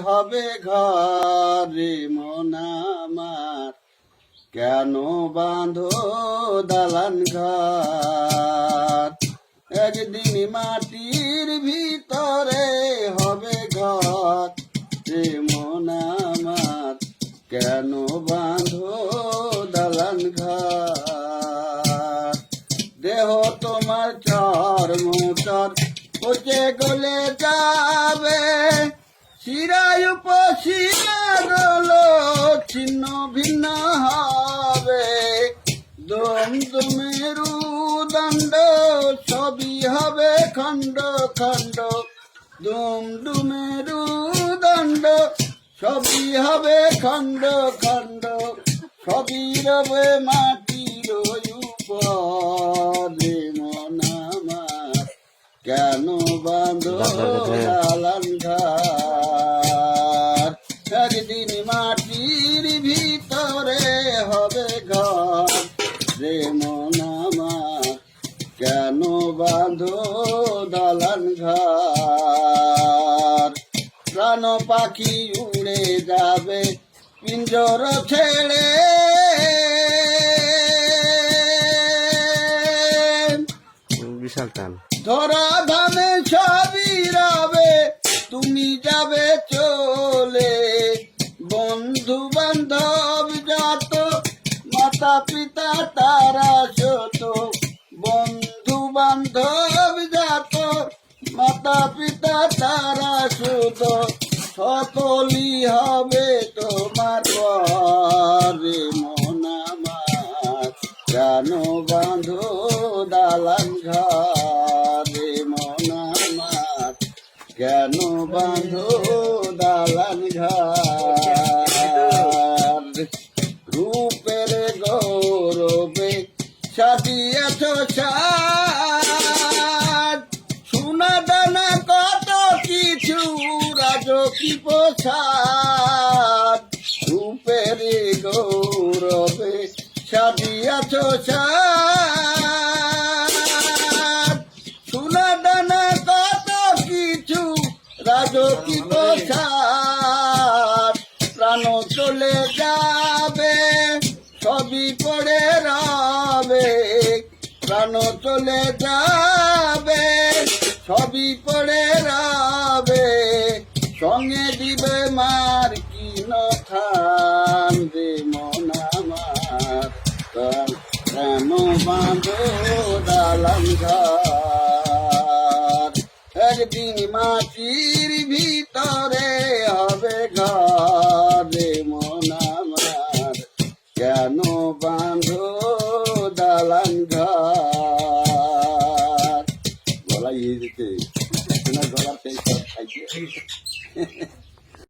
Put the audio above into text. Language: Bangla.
হবে ঘরে মন আমার, কেন বাঁধো দালান ঘর? একদিন মাটির ভিতরে হবে ঘর রে মন আমার, কেন বাঁধো দালান ঘর? দেহ তোমার চর্ম চর পচে গলে যাবে, শিরায় উপশিরাগুলো ছিন্ন ভিন্ন হবে, দমদমেরু দণ্ড সবই হবে খণ্ড খণ্ড, দমদমেরু দণ্ড সবই হবে খণ্ড খণ্ড, সবই রবে মাটির উপরে মন আমার, কেন বাঁধো দালান ঘর? একদিন মাটির ভিতরে হবে ঘর রে মন আমার, কেন বাঁধো দালান ঘর? প্রাণ পাখি উড়ে যাবে পিঞ্জর ছেড়ে, বিশাল টান ধরা ধামে সবই রবে, তুমি যাবে চলে। বন্ধু বান্ধব যত, মাতা পিতা তারা শত, বন্ধু বান্ধব যত, মাতা পিতা তারা শত, সকলই হবে তোমার ঘরে মন আমার, কেন বাঁধো দালান ঘরে মন আমার, কেন বাঁধো দালান ঘর? রূপের গৌরবে সাজিয়েছ সাজ, সোনা দানা কত কিছু রাজকীয় প্রসাদ, রূপের গৌরবে সাজিয়েছ সাজ, সোনা দানা কত কিছু রাজকীয় প্রসাদ, প্রাণ চলে যাবে সবই পড়ে রবে, প্রাণ চলে যাবে সবই পড়ে রবে, সঙ্গে দিবে মার কি নথান রে মন আমার, কেন বাঁধো দালান ঘর? একদিন মাটির ভিতরে হবে ঘর রে মন আমার, কেন বাঁধো দালান ঘর? গলা ইয়ে দিতে গলার সেই সব খাইছে।